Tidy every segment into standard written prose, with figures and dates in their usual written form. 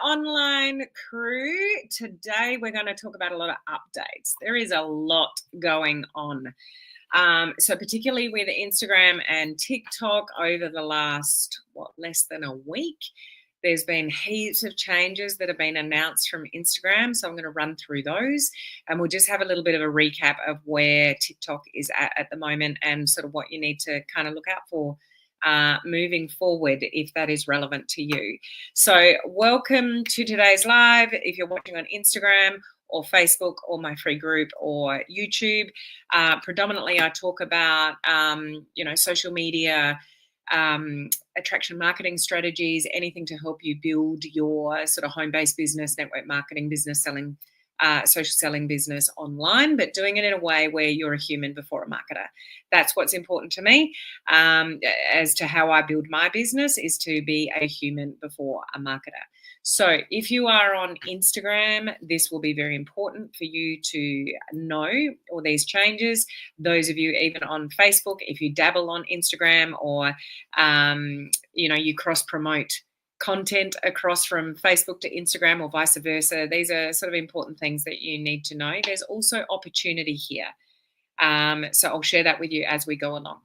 Online crew, today we're going to talk about a lot of updates. There is a lot going on. So particularly with Instagram and TikTok over the last, less than a week, there's been heaps of changes that have been announced from Instagram. So I'm going to run through those and we'll just have a little bit of a recap of where TikTok is at the moment and sort of what you need to kind of look out for moving forward if that is relevant to you. So welcome to today's live. If you're watching on Instagram or Facebook or my free group or YouTube, predominantly I talk about social media, attraction marketing strategies, anything to help you build your sort of home-based business, network marketing business, selling, social selling business online, but doing it in a way where you're a human before a marketer. That's what's important to me. As to how I build my business is to be a human before a marketer. So if you are on Instagram, this will be very important for you to know all these changes. Those of you even on Facebook, if you dabble on Instagram or, you cross promote content across from Facebook to Instagram or vice versa, these are sort of important things that you need to know. There's also opportunity here. So I'll share that with you as we go along.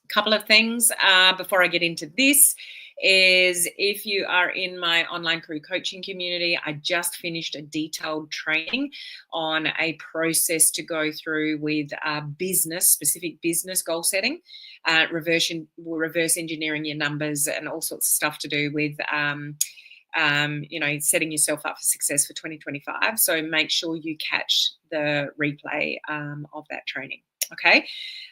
A couple of things before I get into this is if you are in my online career coaching community, I just finished a detailed training on a process to go through with specific business goal setting, reverse engineering your numbers and all sorts of stuff to do with setting yourself up for success for 2025. So make sure you catch the replay of that training. Okay.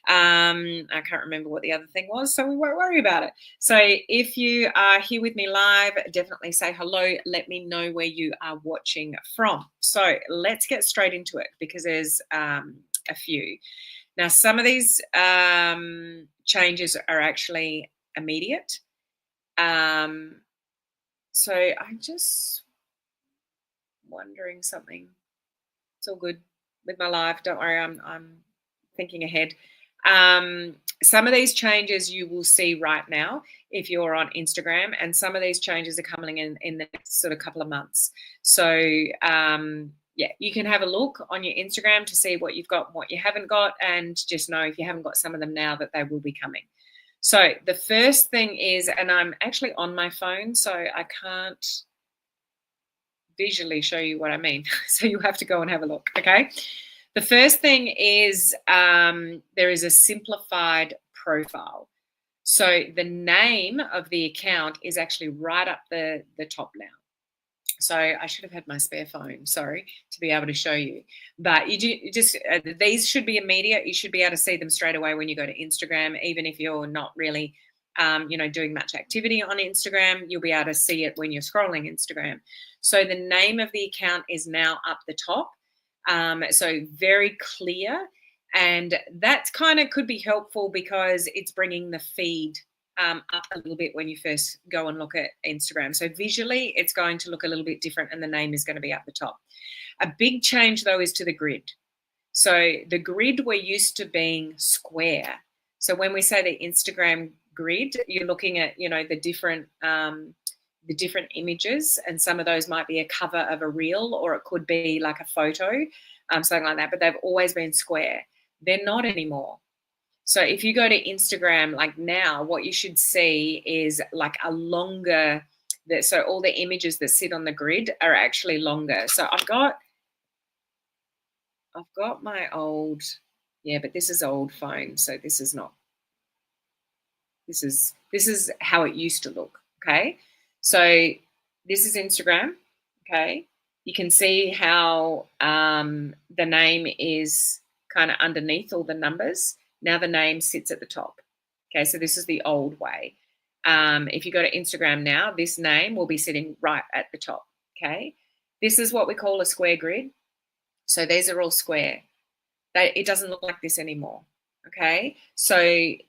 I can't remember what the other thing was, so we won't worry about it. So if you are here with me live, definitely say hello. Let me know where you are watching from. So let's get straight into it because there's a few. Now, some of these changes are actually immediate. So I'm just wondering something. It's all good with my life. Don't worry, I'm thinking ahead. Some of these changes you will see right now if you're on Instagram, and some of these changes are coming in the next sort of couple of months. So you can have a look on your Instagram to see what you've got and what you haven't got, and just know if you haven't got some of them now that they will be coming. So the first thing is, and I'm actually on my phone, so I can't visually show you what I mean. So you have to go and have a look, okay? The first thing is there is a simplified profile. So the name of the account is actually right up the top now. So I should have had my spare phone, sorry, to be able to show you. But these should be immediate. You should be able to see them straight away when you go to Instagram, even if you're not really, doing much activity on Instagram, you'll be able to see it when you're scrolling Instagram. So the name of the account is now up the top. So very clear, and that kind of could be helpful because it's bringing the feed up a little bit when you first go and look at Instagram. So visually, it's going to look a little bit different and the name is going to be up the top. A big change, though, is to the grid. So the grid, we're used to being square. So when we say the Instagram grid, you're looking at, the different images, and some of those might be a cover of a reel, or it could be like a photo, something like that, but they've always been square. They're not anymore. So if you go to Instagram, like now, what you should see is like a longer, so all the images that sit on the grid are actually longer. So I've got my old, but this is old phone, so this is not, this is how it used to look, okay? So this is Instagram, okay? You can see how the name is kind of underneath all the numbers. Now the name sits at the top. Okay, so this is the old way. If you go to Instagram now, this name will be sitting right at the top. Okay, this is what we call a square grid. So these are all square. It doesn't look like this anymore. Okay, so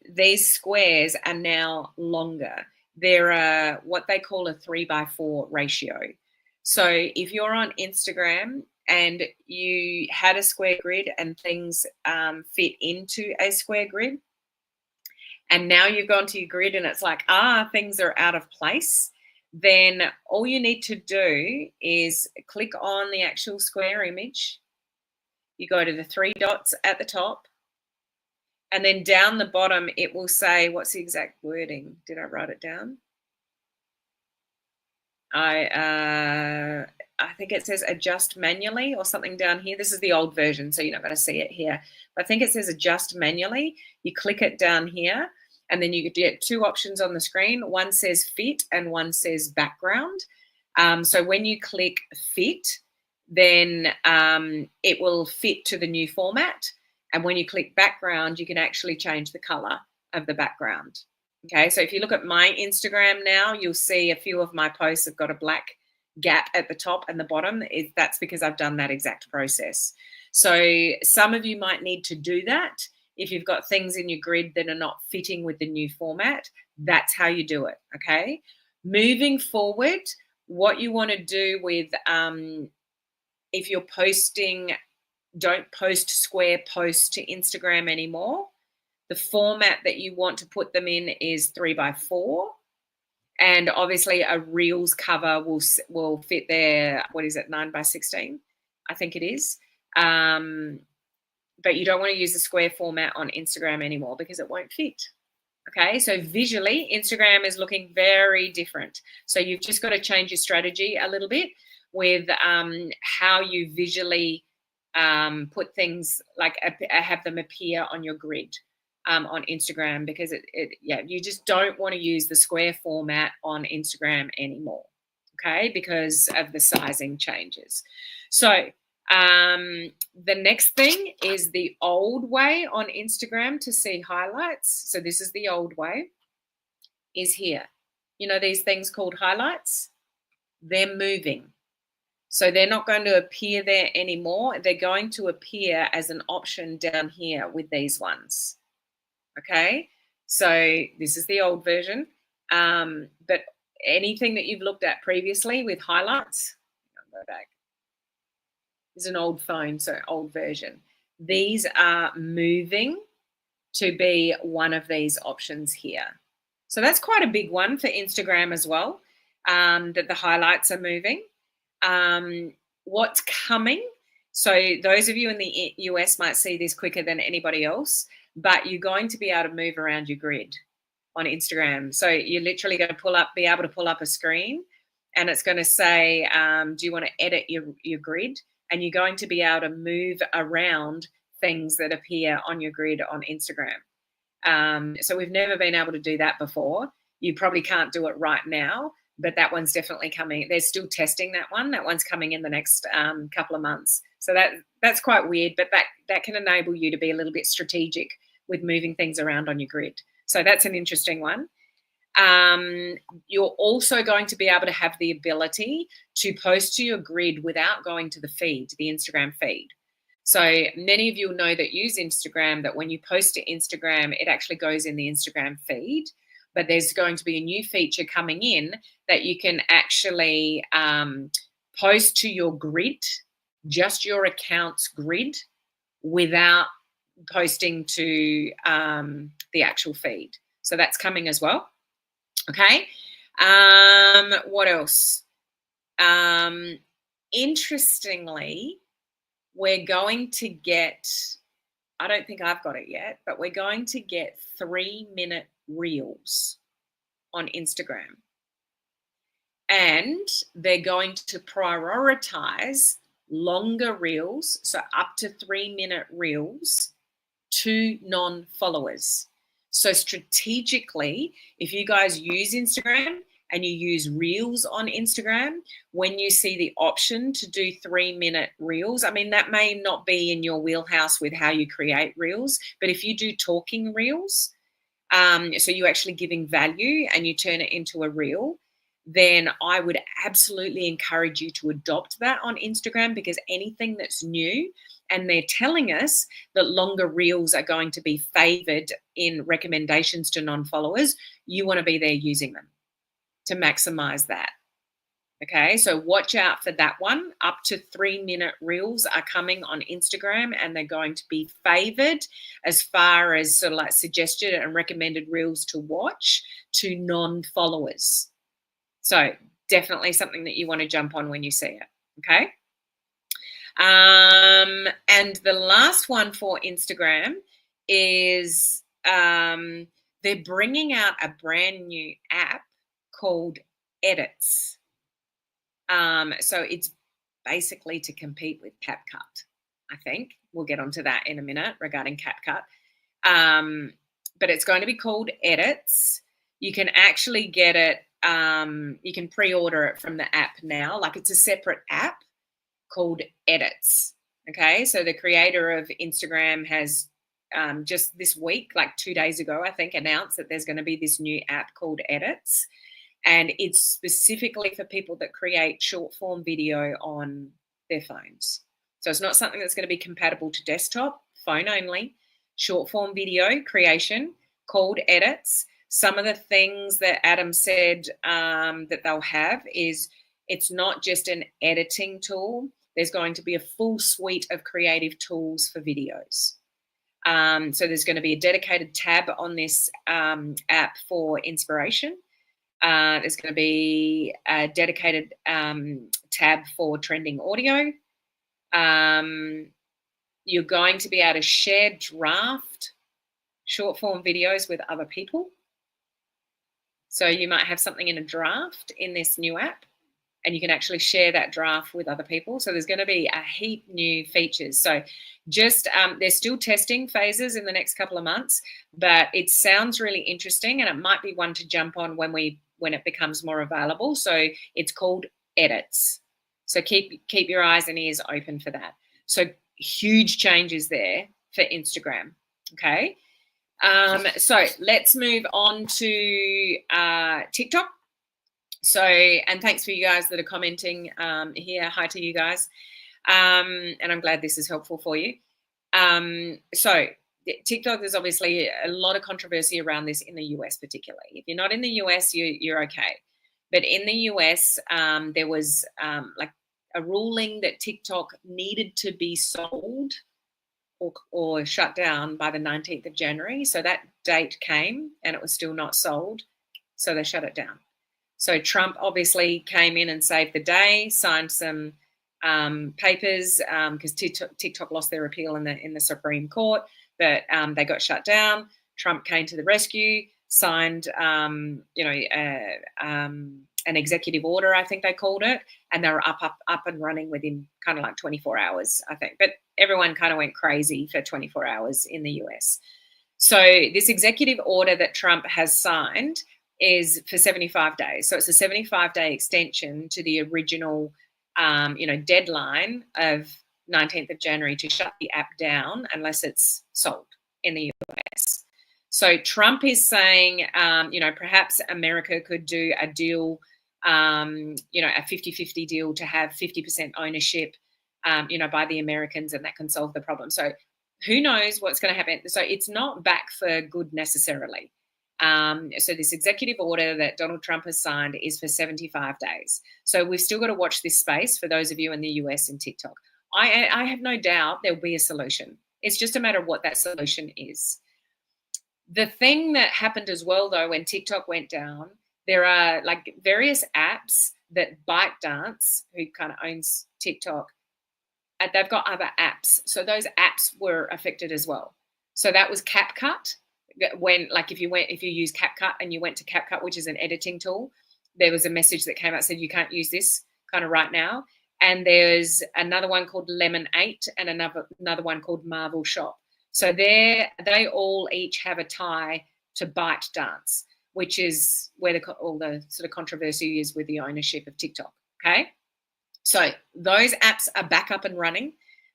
these squares are now longer. They're what they call a 3:4 ratio. So if you're on Instagram and you had a square grid and things fit into a square grid, and now you've gone to your grid and it's like, things are out of place, then all you need to do is click on the actual square image. You go to the 3 dots at the top, and then down the bottom, it will say, what's the exact wording? Did I write it down? I think it says adjust manually or something down here. This is the old version, so you're not going to see it here. But I think it says adjust manually. You click it down here, and then you get 2 options on the screen. One says fit and one says background. So when you click fit, then it will fit to the new format. And when you click background, you can actually change the color of the background. Okay, so if you look at my Instagram now, you'll see a few of my posts have got a black gap at the top and the bottom. That's because I've done that exact process. So some of you might need to do that. If you've got things in your grid that are not fitting with the new format, that's how you do it, okay? Moving forward, what you want to do with, if you're posting, don't post square posts to Instagram anymore. The format that you want to put them in is 3:4. And obviously a Reels cover will fit there, 9:16, I think it is. But you don't want to use the square format on Instagram anymore because it won't fit. Okay, so visually, Instagram is looking very different. So you've just got to change your strategy a little bit with how you visually put things, like have them appear on your grid on Instagram, because you just don't want to use the square format on Instagram anymore, okay, because of the sizing changes. So the next thing is the old way on Instagram to see highlights. So this is the old way, is here. You know these things called highlights? They're moving. So they're not going to appear there anymore. They're going to appear as an option down here with these ones. Okay, so this is the old version. But anything that you've looked at previously with highlights, I'll go back. This is an old phone, so old version. These are moving to be one of these options here. So that's quite a big one for Instagram as well, that the highlights are moving. What's coming? So those of you in the US might see this quicker than anybody else, but you're going to be able to move around your grid on Instagram. So you're literally going to be able to pull up a screen, and it's going to say, do you want to edit your grid? And you're going to be able to move around things that appear on your grid on Instagram. So we've never been able to do that before. You probably can't do it right now, but that one's definitely coming. They're still testing that one. That one's coming in the next couple of months. So that's quite weird, but that can enable you to be a little bit strategic with moving things around on your grid. So that's an interesting one. You're also going to be able to have the ability to post to your grid without going to the feed, the Instagram feed. So many of you know that use Instagram, that when you post to Instagram, it actually goes in the Instagram feed. But there's going to be a new feature coming in that you can actually post to your grid, just your account's grid, without posting to the actual feed. So that's coming as well. Okay. What else? Interestingly, we're going to get, I don't think I've got it yet, but we're going to get 3-minute reels on Instagram. And they're going to prioritize longer reels, so up to 3-minute reels, to non-followers. So strategically, if you guys use Instagram and you use reels on Instagram, when you see the option to do 3-minute reels, I mean, that may not be in your wheelhouse with how you create reels, but if you do talking reels, so you're actually giving value and you turn it into a reel, then I would absolutely encourage you to adopt that on Instagram, because anything that's new, and they're telling us that longer reels are going to be favored in recommendations to non-followers, you want to be there using them to maximize that. Okay, so watch out for that one. Up to 3-minute reels are coming on Instagram, and they're going to be favored as far as sort of like suggested and recommended reels to watch to non-followers. So definitely something that you want to jump on when you see it. Okay. And the last one for Instagram is they're bringing out a brand new app called Edits. So it's basically to compete with CapCut, I think. We'll get onto that in a minute regarding CapCut. But it's going to be called Edits. You can actually get it, you can pre-order it from the app now. Like, it's a separate app called Edits. Okay, so the creator of Instagram has just this week, like 2 days ago, I think, announced that there's going to be this new app called Edits. And it's specifically for people that create short form video on their phones. So it's not something that's going to be compatible to desktop, phone only, short form video creation called Edits. Some of the things that Adam said that they'll have is, it's not just an editing tool. There's going to be a full suite of creative tools for videos. So there's going to be a dedicated tab on this app for inspiration. There's going to be a dedicated tab for trending audio. You're going to be able to share draft short form videos with other people. So you might have something in a draft in this new app, and you can actually share that draft with other people. So there's going to be a heap new features. So just there's still testing phases in the next couple of months, but it sounds really interesting, and it might be one to jump on when it becomes more available. So it's called Edits. So keep your eyes and ears open for that. So huge changes there for Instagram. Okay. So let's move on to TikTok. So, and thanks for you guys that are commenting here. Hi to you guys. And I'm glad this is helpful for you. So TikTok, there's obviously a lot of controversy around this in the US particularly. If you're not in the US, you're okay. But in the US, there was like a ruling that TikTok needed to be sold or shut down by the 19th of January. So that date came and it was still not sold. So they shut it down. So Trump obviously came in and saved the day, signed some papers because TikTok lost their appeal in the Supreme Court, but they got shut down. Trump came to the rescue, signed an executive order, I think they called it, and they were up and running within kind of like 24 hours, I think. But everyone kind of went crazy for 24 hours in the US. So this executive order that Trump has signed is for 75 days. So it's a 75-day extension to the original, deadline of 19th of January to shut the app down unless it's sold in the US. So Trump is saying, perhaps America could do a deal, a 50-50 deal to have 50% ownership, by the Americans, and that can solve the problem. So who knows what's going to happen? So it's not back for good necessarily. So this executive order that Donald Trump has signed is for 75 days. So we've still got to watch this space for those of you in the US and TikTok. I have no doubt there'll be a solution. It's just a matter of what that solution is. The thing that happened as well, though, when TikTok went down, there are like various apps that ByteDance, who kind of owns TikTok, they've got other apps. So those apps were affected as well. So that was CapCut. When, like, if you use CapCut and you went to CapCut, which is an editing tool, there was a message that came out said you can't use this kind of right now. And there's another one called Lemon8 and another one called Marvel Shop. So they all each have a tie to ByteDance. which is where all the sort of controversy is with the ownership of TikTok. Okay. So those apps are back up and running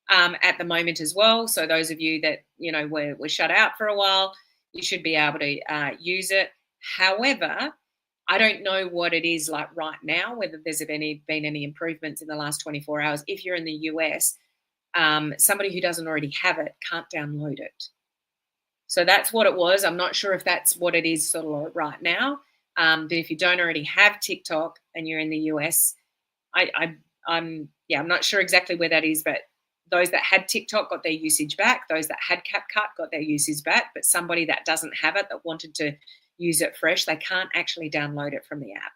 at the moment as well. So those of you that, were shut out for a while, you should be able to use it. However, I don't know what it is like right now, whether there's been any improvements in the last 24 hours. If you're in the US, somebody who doesn't already have it can't download it. So that's what it was. I'm not sure if that's what it is sort of right now. But if you don't already have TikTok and you're in the US, I'm not sure exactly where that is, but those that had TikTok got their usage back. Those that had CapCut got their usage back. But somebody that doesn't have it, that wanted to use it fresh, they can't actually download it from the app.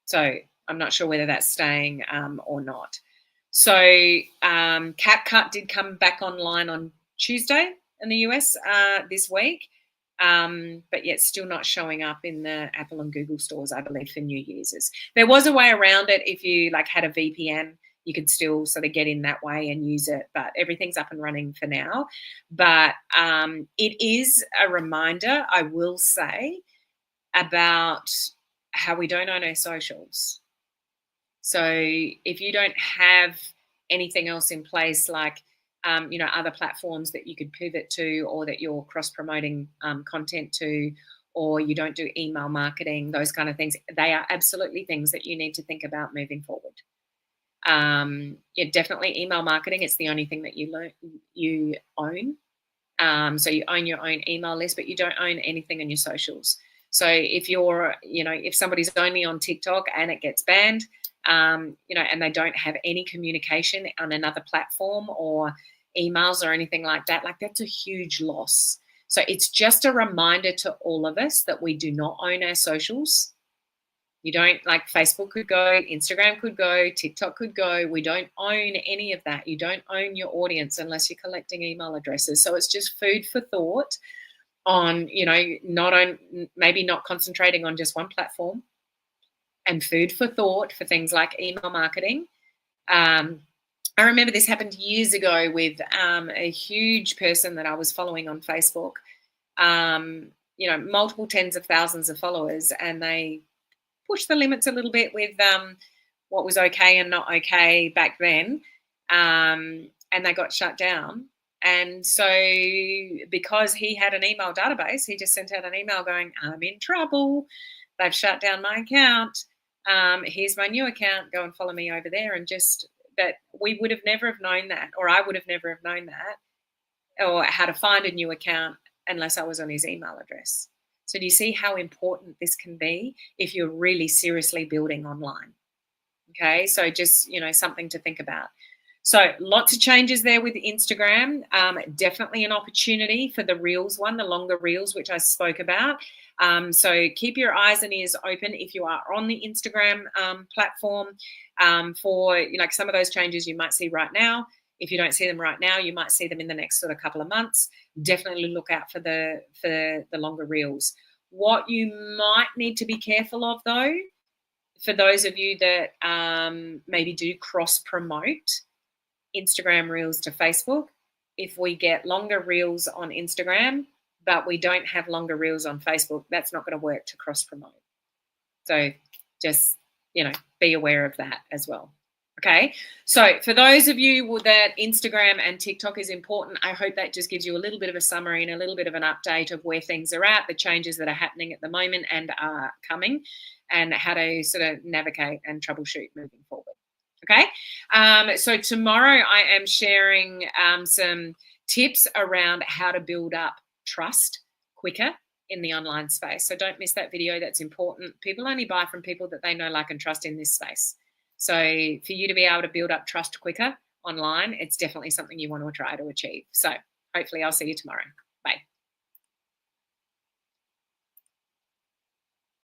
So I'm not sure whether that's staying or not. So CapCut did come back online on Tuesday in the US this week, but yet still not showing up in the Apple and Google stores, I believe, for new users. There was a way around it. If you had a VPN, you could still sort of get in that way and use it, but everything's up and running for now. But it is a reminder, I will say, about how we don't own our socials. So if you don't have anything else in place, like other platforms that you could pivot to, or that you're cross-promoting content to, or you don't do email marketing, those kind of things, they are absolutely things that you need to think about moving forward. Definitely email marketing. It's the only thing that you own. So you own your own email list, but you don't own anything on your socials. So if you're, if somebody's only on TikTok and it gets banned, and they don't have any communication on another platform or emails or anything like that, that's a huge loss. So it's just a reminder to all of us that we do not own our socials. You don't, Facebook could go, Instagram could go, TikTok could go. We don't own any of that. You don't own your audience unless you're collecting email addresses. So it's just food for thought on, maybe not concentrating on just one platform, and food for thought for things like email marketing. I remember this happened years ago with a huge person that I was following on Facebook, multiple tens of thousands of followers, and they pushed the limits a little bit with what was okay and not okay back then, and they got shut down. And so because he had an email database, he just sent out an email going, I'm in trouble. They've shut down my account. Here's my new account. Go and follow me over there. And just that we would have never have known that, or I would have never have known that, or how to find a new account unless I was on his email address. So do you see how important this can be if you're really seriously building online? Okay, so just, something to think about. So lots of changes there with Instagram. Definitely an opportunity for the Reels one, the longer Reels, which I spoke about. So keep your eyes and ears open if you are on the Instagram platform for some of those changes you might see right now. If you don't see them right now, you might see them in the next sort of couple of months. Definitely look out for the longer Reels. What you might need to be careful of, though, for those of you that maybe do cross-promote Instagram Reels to Facebook, if we get longer Reels on Instagram, but we don't have longer Reels on Facebook, that's not going to work to cross-promote. So just, be aware of that as well. Okay, so for those of you that Instagram and TikTok is important, I hope that just gives you a little bit of a summary and a little bit of an update of where things are at, the changes that are happening at the moment and are coming, and how to sort of navigate and troubleshoot moving forward. Okay, so tomorrow I am sharing some tips around how to build up trust quicker in the online space. So don't miss that video. That's important. People only buy from people that they know, like, and trust in this space. So for you to be able to build up trust quicker online, it's definitely something you want to try to achieve. So hopefully I'll see you tomorrow.